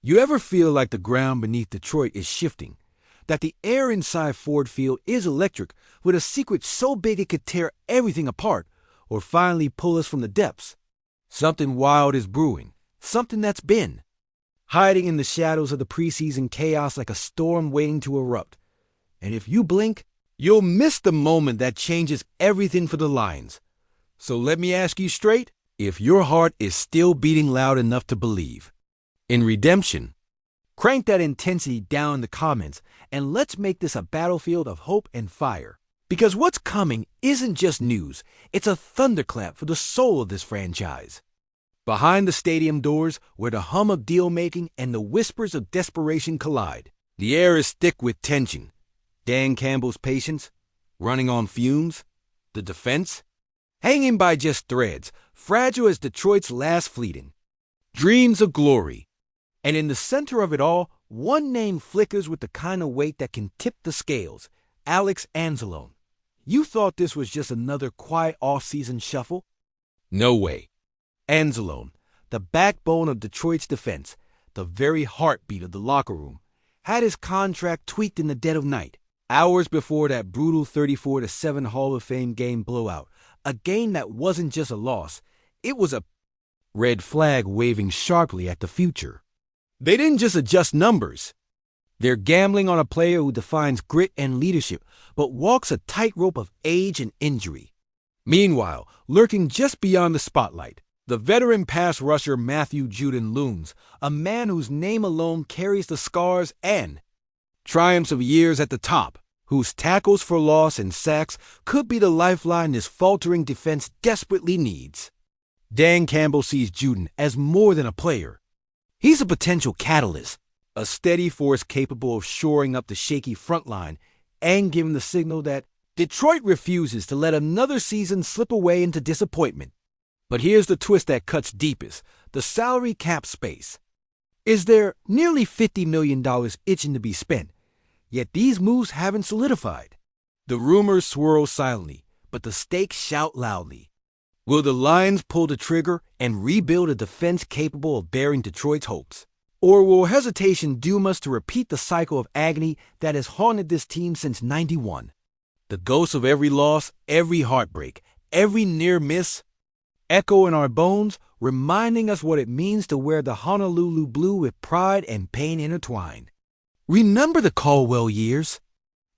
You ever feel like the ground beneath Detroit is shifting? That the air inside Ford Field is electric with a secret so big it could tear everything apart or finally pull us from the depths? Something wild is brewing, something that's been hiding in the shadows of the preseason chaos like a storm waiting to erupt. And if you blink, you'll miss the moment that changes everything for the Lions. So let me ask you straight, if your heart is still beating loud enough to believe in redemption, crank that intensity down in the comments and let's make this a battlefield of hope and fire. Because what's coming isn't just news, it's a thunderclap for the soul of this franchise. Behind the stadium doors, where the hum of deal-making and the whispers of desperation collide, the air is thick with tension. Dan Campbell's patience, running on fumes. The defense, hanging by just threads, fragile as Detroit's last fleeting dreams of glory. And in the center of it all, one name flickers with the kind of weight that can tip the scales: Alex Anzalone. You thought this was just another quiet off-season shuffle? No way. Anzalone, the backbone of Detroit's defense, the very heartbeat of the locker room, had his contract tweaked in the dead of night, hours before that brutal 34-7 Hall of Fame game blowout, a game that wasn't just a loss, it was a red flag waving sharply at the future. They didn't just adjust numbers. They're gambling on a player who defines grit and leadership, but walks a tightrope of age and injury. Meanwhile, lurking just beyond the spotlight, the veteran pass rusher Matthew Judon looms, a man whose name alone carries the scars and triumphs of years at the top, whose tackles for loss and sacks could be the lifeline this faltering defense desperately needs. Dan Campbell sees Judon as more than a player. He's a potential catalyst, a steady force capable of shoring up the shaky front line and giving the signal that Detroit refuses to let another season slip away into disappointment. But here's the twist that cuts deepest: the salary cap space. Is there nearly $50 million itching to be spent? Yet these moves haven't solidified. The rumors swirl silently, but the stakes shout loudly. Will the Lions pull the trigger and rebuild a defense capable of bearing Detroit's hopes? Or will hesitation doom us to repeat the cycle of agony that has haunted this team since '91? The ghosts of every loss, every heartbreak, every near miss echo in our bones, reminding us what it means to wear the Honolulu blue with pride and pain intertwined. Remember the Caldwell years?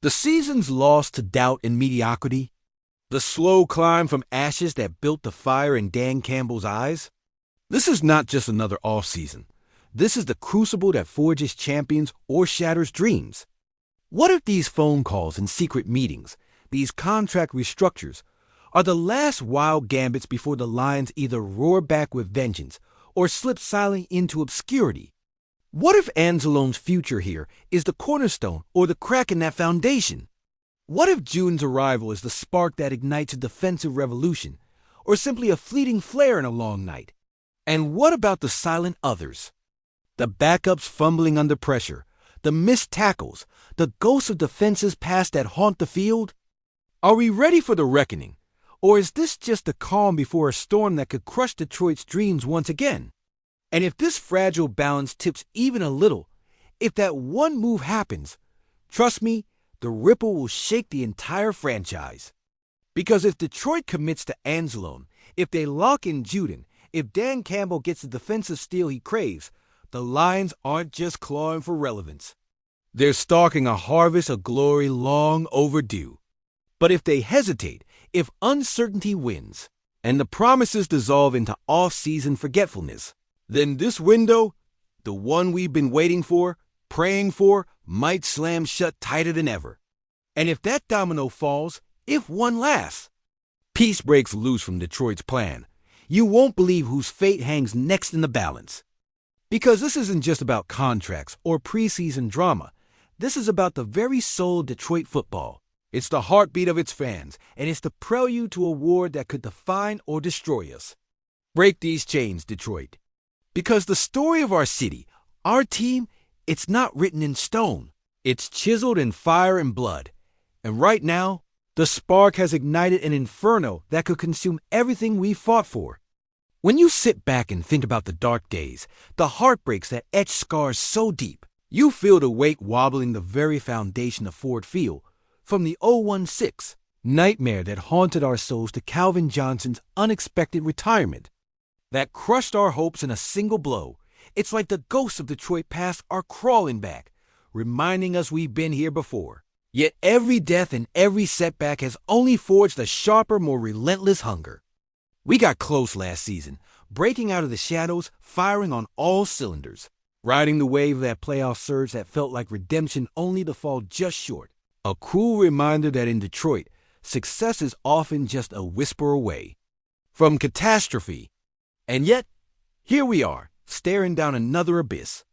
The seasons lost to doubt and mediocrity? The slow climb from ashes that built the fire in Dan Campbell's eyes? This is not just another offseason. This is the crucible that forges champions or shatters dreams. What if these phone calls and secret meetings, these contract restructures, are the last wild gambits before the Lions either roar back with vengeance or slip silently into obscurity? What if Anzalone's future here is the cornerstone or the crack in that foundation? What if June's arrival is the spark that ignites a defensive revolution, or simply a fleeting flare in a long night? And what about the silent others? The backups fumbling under pressure, the missed tackles, the ghosts of defenses past that haunt the field? Are we ready for the reckoning? Or is this just the calm before a storm that could crush Detroit's dreams once again? And if this fragile balance tips even a little, if that one move happens, trust me, the ripple will shake the entire franchise. Because if Detroit commits to Anzalone, if they lock in Judon, if Dan Campbell gets the defensive steal he craves, the Lions aren't just clawing for relevance. They're stalking a harvest of glory long overdue. But if they hesitate, if uncertainty wins, and the promises dissolve into off-season forgetfulness, then this window, the one we've been waiting for, praying for, might slam shut tighter than ever. And if that domino falls, if one lasts, peace breaks loose from Detroit's plan. You won't believe whose fate hangs next in the balance. Because this isn't just about contracts or preseason drama. This is about the very soul of Detroit football. It's the heartbeat of its fans, and it's the prelude to a war that could define or destroy us. Break these chains, Detroit. Because the story of our city, our team, it's not written in stone. It's chiseled in fire and blood. And right now, the spark has ignited an inferno that could consume everything we fought for. When you sit back and think about the dark days, the heartbreaks that etch scars so deep, you feel the weight wobbling the very foundation of Ford Field, from the 016 nightmare that haunted our souls to Calvin Johnson's unexpected retirement that crushed our hopes in a single blow. It's like the ghosts of Detroit past are crawling back, reminding us we've been here before. Yet every death and every setback has only forged a sharper, more relentless hunger. We got close last season, breaking out of the shadows, firing on all cylinders, riding the wave of that playoff surge that felt like redemption only to fall just short. A cruel reminder that in Detroit, success is often just a whisper away from catastrophe. And yet, here we are, staring down another abyss.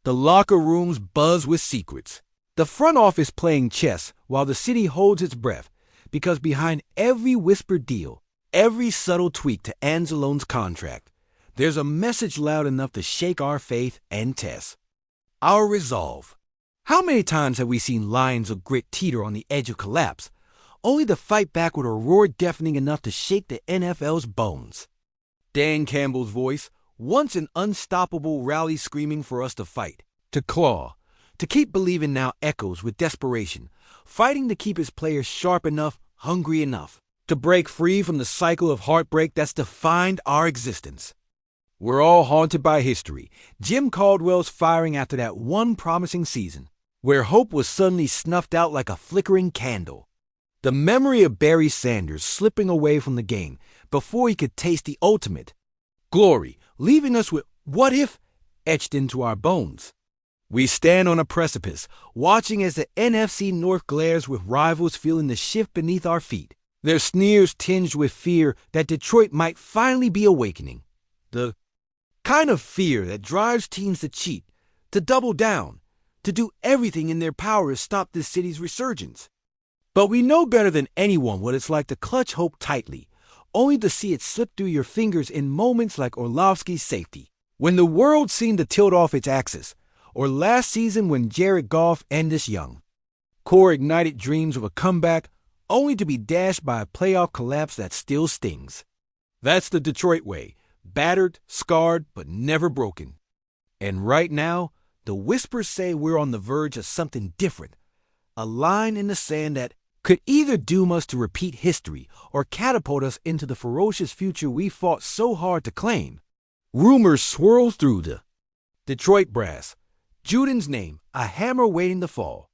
The locker rooms buzz with secrets. The front office playing chess while the city holds its breath, because behind every whispered deal, every subtle tweak to Angelone's contract, there's a message loud enough to shake our faith and test our resolve. How many times have we seen lions of grit teeter on the edge of collapse, only to fight back with a roar deafening enough to shake the NFL's bones? Dan Campbell's voice, once an unstoppable rally screaming for us to fight, to claw, to keep believing, now echoes with desperation, fighting to keep his players sharp enough, hungry enough, to break free from the cycle of heartbreak that's defined our existence. We're all haunted by history. Jim Caldwell's firing after that one promising season, where hope was suddenly snuffed out like a flickering candle. The memory of Barry Sanders slipping away from the game before he could taste the ultimate glory, leaving us with "what if" etched into our bones. We stand on a precipice, watching as the NFC North glares with rivals feeling the shift beneath our feet, their sneers tinged with fear that Detroit might finally be awakening. The kind of fear that drives teams to cheat, to double down, to do everything in their power to stop this city's resurgence. But we know better than anyone what it's like to clutch hope tightly, only to see it slip through your fingers in moments like Orlovsky's safety, when the world seemed to tilt off its axis, or last season when Jared Goff ended us young. Core ignited dreams of a comeback, only to be dashed by a playoff collapse that still stings. That's the Detroit way, battered, scarred, but never broken. And right now, the whispers say we're on the verge of something different, a line in the sand that could either doom us to repeat history or catapult us into the ferocious future we fought so hard to claim. Rumors swirl through the Detroit brass. Juden's name, a hammer waiting to fall.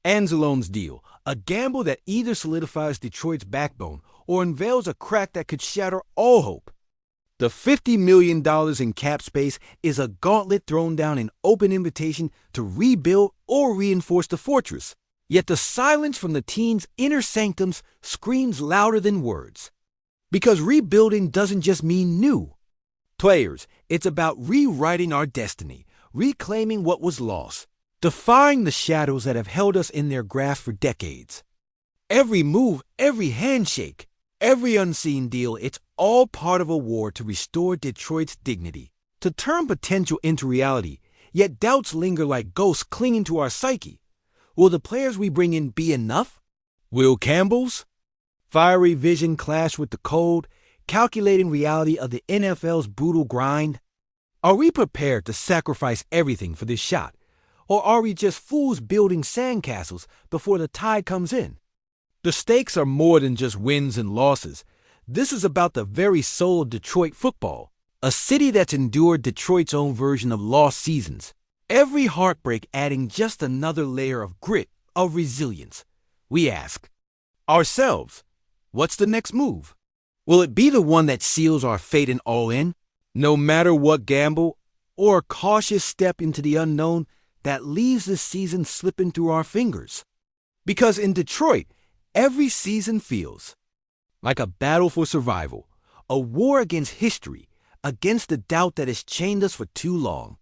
Angelone's deal, a gamble that either solidifies Detroit's backbone or unveils a crack that could shatter all hope. The $50 million in cap space is a gauntlet thrown down in open invitation to rebuild or reinforce the fortress. Yet the silence from the team's inner sanctums screams louder than words. Because rebuilding doesn't just mean new players, it's about rewriting our destiny, reclaiming what was lost, defying the shadows that have held us in their grasp for decades. Every move, every handshake, every unseen deal, it's all part of a war to restore Detroit's dignity, to turn potential into reality, yet doubts linger like ghosts clinging to our psyche. Will the players we bring in be enough? Will Campbell's fiery vision clash with the cold, calculating reality of the NFL's brutal grind? Are we prepared to sacrifice everything for this shot? Or are we just fools building sandcastles before the tide comes in? The stakes are more than just wins and losses. This is about the very soul of Detroit football, a city that's endured Detroit's own version of lost seasons. Every heartbreak adding just another layer of grit, of resilience. We ask ourselves, what's the next move? Will it be the one that seals our fate and all in? No matter what gamble or cautious step into the unknown that leaves this season slipping through our fingers. Because in Detroit, every season feels like a battle for survival, a war against history, against the doubt that has chained us for too long.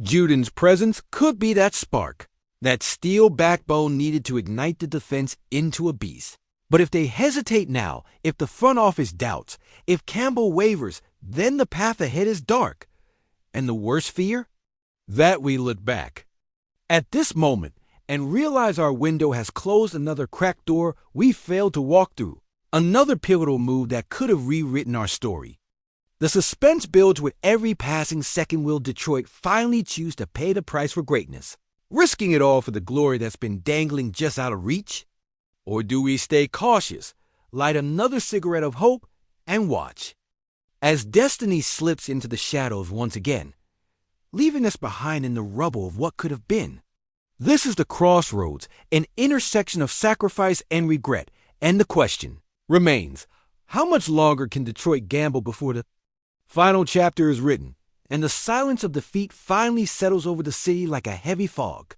Juden's presence could be that spark, that steel backbone needed to ignite the defense into a beast. But if they hesitate now, if the front office doubts, if Campbell wavers, then the path ahead is dark. And the worst fear? That we look back at this moment and realize our window has closed another cracked door we failed to walk through, another pivotal move that could have rewritten our story. The suspense builds with every passing second. Will Detroit finally choose to pay the price for greatness, risking it all for the glory that's been dangling just out of reach? Or do we stay cautious, light another cigarette of hope, and watch as destiny slips into the shadows once again, leaving us behind in the rubble of what could have been? This is the crossroads, an intersection of sacrifice and regret, and the question remains, how much longer can Detroit gamble before the final chapter is written, and the silence of defeat finally settles over the city like a heavy fog?